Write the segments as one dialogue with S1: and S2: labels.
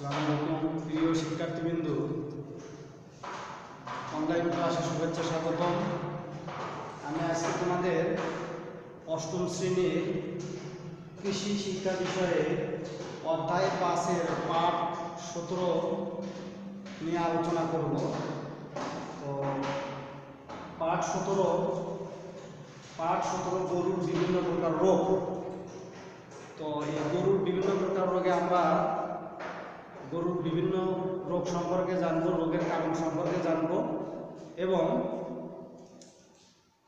S1: আসসালামু আলাইকুম প্রিয় শিক্ষার্থীবৃন্দ, অনলাইন ক্লাসে শুভেচ্ছা স্বাগতম। আমি আজকে তোমাদের অষ্টম শ্রেণীর কৃষি শিক্ষা বিষয়ে অধ্যায় 5-এর পাঠ 17 নিয়ে আলোচনা করব। তো পাঠ 17 গরুর বিভিন্ন প্রকার রোগ। তো এই গরুর বিভিন্ন প্রকার রোগে আমরা গরুর বিভিন্ন রোগ সম্পর্কে জানবো, রোগের কারণ সম্পর্কে জানবো এবং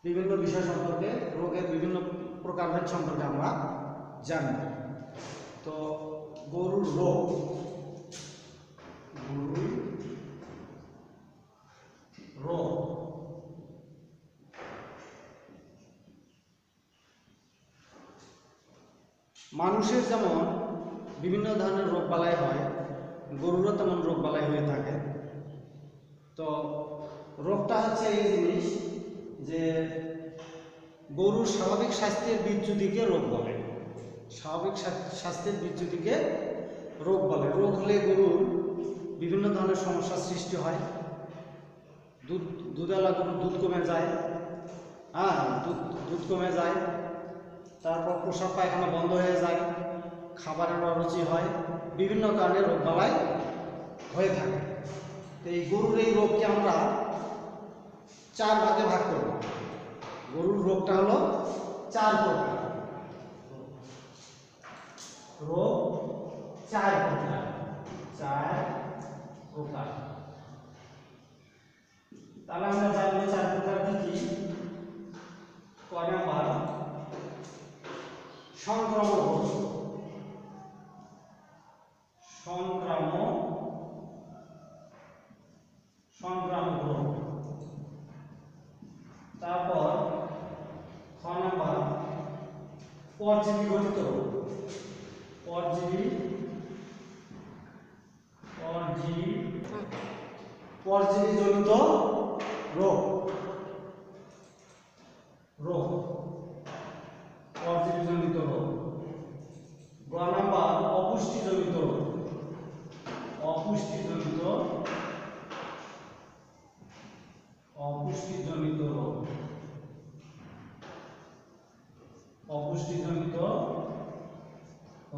S1: বিভিন্ন বিষয় সম্পর্কে, রোগের বিভিন্ন প্রকারভেদ সম্পর্কে আমরা জানব। তো গরুর রোগ, মানুষের যেমন বিভিন্ন ধরনের রোগ বালাই হয়, গরুরও তেমন রোগ বালাই হয়ে থাকে। তো রোগটা হচ্ছে এই জিনিস যে গরুর স্বাভাবিক স্বাস্থ্যের বিচ্যুতিকে রোগ বলে। স্বাভাবিক স্বাস্থ্যের বিচ্যুতিকে রোগ বলে। রোগ হলে গরুর বিভিন্ন ধরনের সমস্যার সৃষ্টি হয়। দুধওয়ালা গরুর দুধ কমে যায়, দুধ কমে যায়, তারপর প্রস্রাব পায়খানা বন্ধ হয়ে যায়, খাবারের অরুচি হয়, বিভিন্ন কারণে রোগ বালাই হয়ে থাকে। তো এই গরুর এই রোগকে আমরা 4 ভাগে ভাগ করব। গরুর রোগটা হলো 4 প্রকার। রোগ 4 প্রকার। তাহলে আমরা জানবো 4 প্রকার কি? ক নাম্বার, সংক্রামক রোগ। সংক্রামক রোগ। তারপর খ নাম্বার, পরজীবী জনিত রোগ। পরজীবী জনিত রোগ। পরজীবী জনিত রোগ। গ নাম্বার, অপুষ্টি জনিত রোগ। অপুষ্টি জনিত রোগ। অপুষ্টি জনিত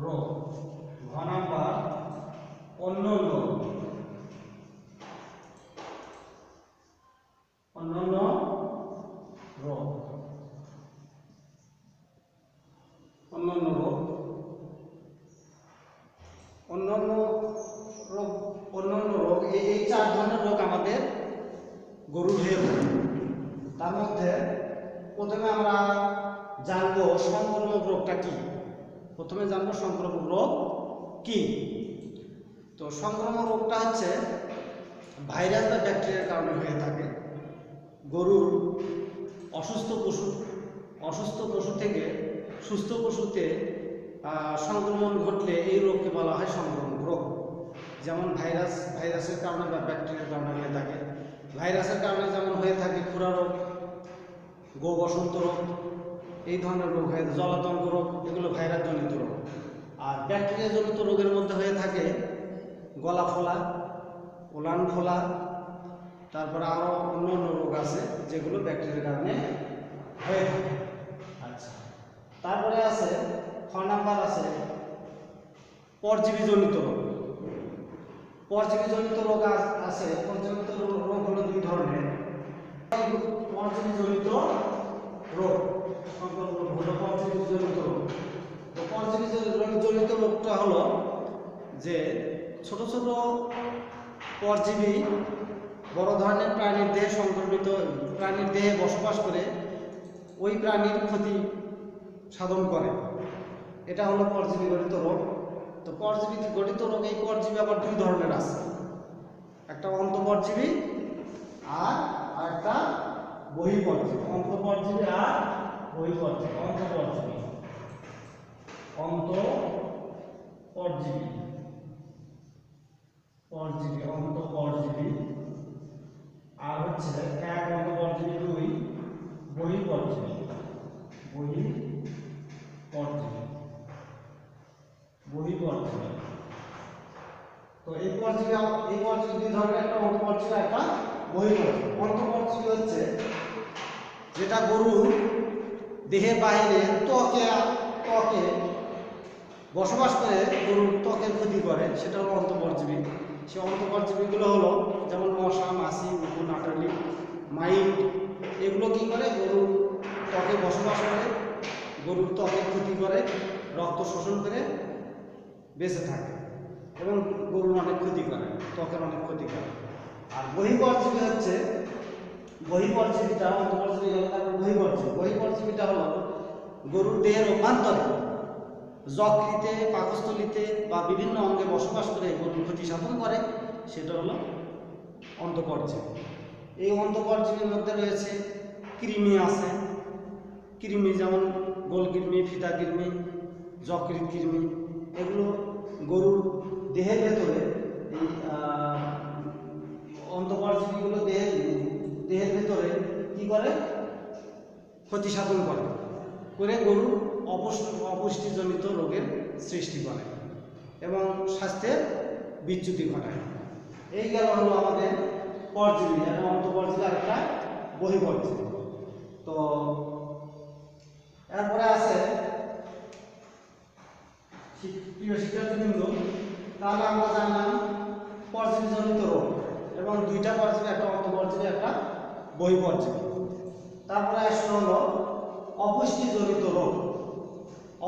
S1: রোগ। ঘ নাম্বার, অন্যান্য রোগ। অন্যান্য রোগ। অন্যান্য রোগ। অন্যান্য রোগ এই 4 ধরনের রোগ আমাদের গরুর হয়ে থাকে। তার মধ্যে প্রথমে আমরা জানবো সংক্রামক রোগটা কি। সংক্রামক রোগ কি? তো সংক্রামক রোগটা হচ্ছে ভাইরাস বা ব্যাকটেরিয়ার কারণে হয়ে থাকে। গরুর অসুস্থ পশু থেকে সুস্থ পশুতে সংক্রমণ ঘটলে এই রোগকে বলা হয় সংক্রামক রোগ। যেমন ভাইরাসের কারণে বা ব্যাকটেরিয়ার কারণে হয়ে থাকে। ভাইরাসের কারণে যেমন হয়ে থাকে খুরা রোগ, গো বসন্ত রোগ, এই ধরনের রোগ হয়ে থাকে। জলাতঙ্ক রোগ, এগুলো ভাইরাস জনিত রোগ। আর ব্যাকটেরিয়া জনিত রোগের মধ্যে হয়ে থাকে গলা ফোলা, ওলান ফোলা, তারপরে আরো অন্যান্য রোগ আছে যেগুলো ব্যাকটেরিয়ার কারণে হয়ে থাকে। আচ্ছা, তারপরে আছে খ নাম্বার, আছে পরজীবী জনিত রোগ। পরজীবী জনিত রোগ আছে। পরজীবী রোগ হলো 2 ধরনের। পরজীবী জনিত রোগ, সংক্রামক রোগ হলো পরজীবী জনিত রোগ। তো পরজীবী জনিত রোগটা হলো যে ছোট ছোট পরজীবী বড় ধরনের প্রাণীর দেহে বসবাস করে ওই প্রাণীর ক্ষতি সাধন করে। এটা হলো পরজীবী গঠিত রোগ। তো পরজীবী গঠিত রোগ, এই পরজীবী আবার 2 ধরনের আছে। একটা অন্তঃপরজীবী আর একটা বহিঃপরজীবী। অন্তঃপরজীবী আর বহিঃপরজীবী। অন্তঃপরজীবী আর হচ্ছে 1 অন্তঃপরজীবী, 2 বহিঃপরজীবী। তো এই পরজীবী দুই ধরনের, একটা অন্তঃপরজীবী একটা বহিঃপরজীবী। অন্তঃপরজীবী হচ্ছে যেটা গরুর দেহের বাইরে ত্বকে বসবাস করে গরুর ত্বকের ক্ষতি করে, সেটা হলো অন্তঃপরজীবী। সেই অন্তঃপরজীবীগুলো হলো যেমন মশা, মাছি, উকুন, আটালি, মাইট। এগুলো কি করে? গরুর ত্বকে বসবাস করে, গরুর ত্বকের ক্ষতি করে, রক্ত শোষণ করে বেঁচে থাকে এবং গরুর অনেক ক্ষতি করে, ত্বকের অনেক ক্ষতি করে। আর বহিঃপরজীবী হচ্ছে, বহিঃপরজীবীটা অন্তঃপরজীবী হলো, তারপর বহিঃপরজীবীটা হলো গরুর দেহের অভ্যন্তরে যকৃতে, পাকস্থলীতে বা বিভিন্ন অঙ্গে বসবাস করে গরুর ক্ষতি সাধন করে, সেটা হলো অন্তঃপরজীবী। এই অন্তঃপরজীবীর মধ্যে রয়েছে কৃমি আছে, কৃমি যেমন গোলকৃমি, ফিতা কৃমি, যকৃৎ কৃমি। এগুলো গরুর দেহের ভেতরে, এই অন্তঃপরজীবীগুলো দেহের ভেতরে কি করে? ক্ষতি সাধন করে গরুর অপুষ্টিজনিত রোগের সৃষ্টি করে এবং স্বাস্থ্যের বিচ্যুতি ঘটায়। এই গেল হলো আমাদের পরজীবী, এবং অন্তঃপরজীবী আর একটা বহিঃপরজীবী। তো এরপরে আছে প্রিয় শিক্ষার্থীবৃন্দ, তাহলে আমরা জানলাম পরজীবীজনিত রোগ, এবং দুইটা পরজীবী, একটা অন্তঃপরজীবী একটা বহিঃপরজীবী। তারপরে আসলে হলো অপুষ্টিজনিত রোগ।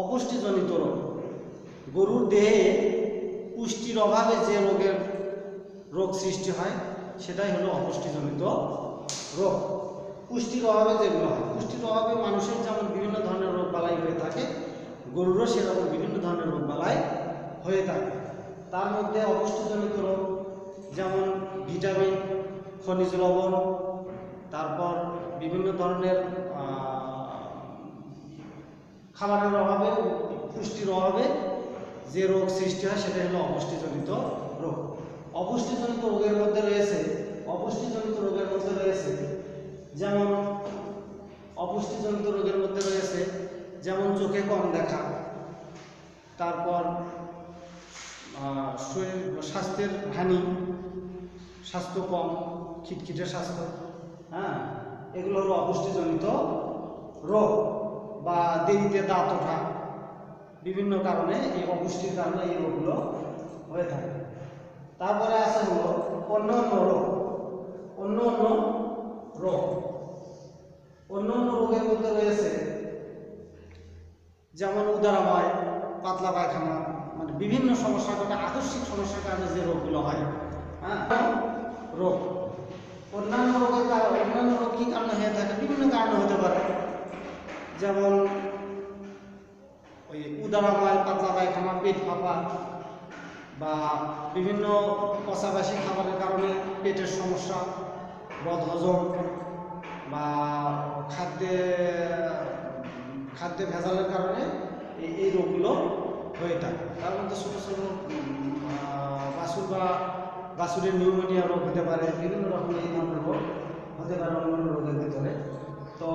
S1: অপুষ্টিজনিত রোগ গরুর দেহে পুষ্টির অভাবে যে রোগ সৃষ্টি হয়, সেটাই হলো অপুষ্টিজনিত রোগ। পুষ্টির অভাবে যেগুলো হয়, পুষ্টির অভাবে মানুষের যেমন বিভিন্ন ধরনের রোগ বালাই হয়ে থাকে, গরুরও সেরকম বিভিন্ন ধরনের রোগ বালাই হয়ে থাকে। তার মধ্যে অপুষ্টিজনিত রোগ যেমন ভিটামিন, খনিজ লবণ, তারপর বিভিন্ন ধরনের খাবারের অভাবে, পুষ্টির অভাবে যে রোগ সৃষ্টি হয়, সেটা হলো অপুষ্টিজনিত রোগ। অপুষ্টিজনিত রোগের মধ্যে রয়েছে যেমন চোখে কম দেখা, তারপর স্বাস্থ্যের হানি, স্বাস্থ্য কম, খিটখিটে স্বাস্থ্য, এগুলো হলো অপুষ্টিজনিত রোগ। বা দেরিতে দাঁত ওঠা, বিভিন্ন কারণে, এই অপুষ্টির কারণে এই রোগগুলো হয়ে থাকে। তারপরে আছে হলো অন্যান্য রোগের মধ্যে রয়েছে যেমন উদরাময়, পাতলা পায়খানা, মানে বিভিন্ন সমস্যার কারণে, আকস্মিক সমস্যার কারণে যে রোগগুলো হয়, রোগ। অন্যান্য রোগ কি কারণে হয়ে থাকে? বিভিন্ন কারণে হতে পারে, যেমন ওই উদরাময়, পাতলা পায়খানা, পেট ফাঁপা, বা বিভিন্ন পচাবাসী খাবারের কারণে পেটের সমস্যা, বদহজম, বা খাদ্যে ভেজালের কারণে এই রোগগুলো হয়ে থাকে। তার মধ্যে ছোটো ছোটো বাছুরের নিউমোনিয়া রোগ হতে পারে, বিভিন্ন রকমের এই ধরনের রোগ হতে পারে অন্যান্য রোগের ভিতরে। তো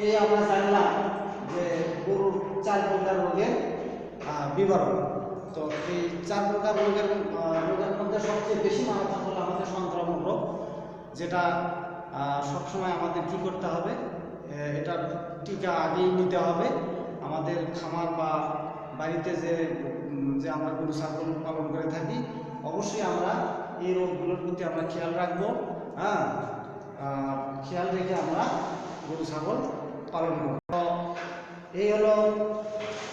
S1: এই আমরা জানলাম যে গরুর 4 প্রকার রোগের বিবরণ। তো এই 4 প্রকার রোগের মধ্যে সবচেয়ে বেশি মারাত্মক হলো আমাদের সংক্রামক রোগ, যেটা সবসময় আমাদের কি করতে হবে? এটার টিকা আগেই নিতে হবে। আমাদের খামার বা বাড়িতে যে আমরা গরু ছাগল পালন করে থাকি, অবশ্যই আমরা এই রোগগুলোর প্রতি আমরা খেয়াল রাখবো। খেয়াল রেখে আমরা গরু ছাগল পালন করব। তো এই হলো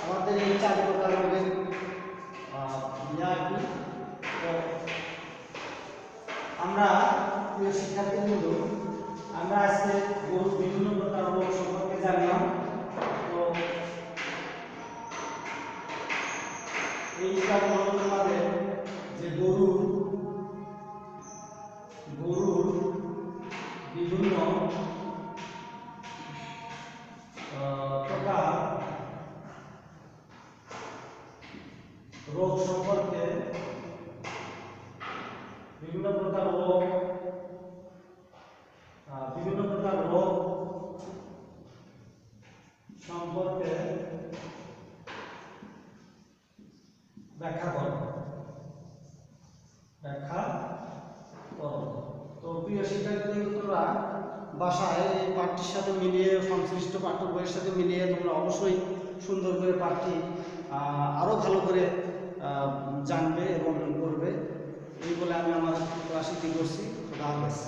S1: আমাদের এই 4 প্রকার রোগের তো আমরা প্রিয় শিক্ষার্থীবৃন্দ, আমরা আজকে গরুর বিভিন্ন প্রকার রোগ সম্পর্কে জানলাম। তো এইটা হলো তোমাদের যে গরুর বিভিন্ন প্রকার রোগ সম্পর্কে, বিভিন্ন প্রকার রোগ সম্পর্কে ব্যাখ্যা করো। ব্যাখ্যা করো। তো প্রিয় শিক্ষার্থী, তোমরা বাসায় এই পাঠটির সাথে মিলিয়ে, সংশ্লিষ্ট পাঠ্য বইয়ের সাথে মিলিয়ে তোমরা অবশ্যই সুন্দর করে পাঠটি আরও ভালো করে জানবে এবং করবে। এই বলে আমি আমার ক্লাসটি করছি। খোদা হাফেজ।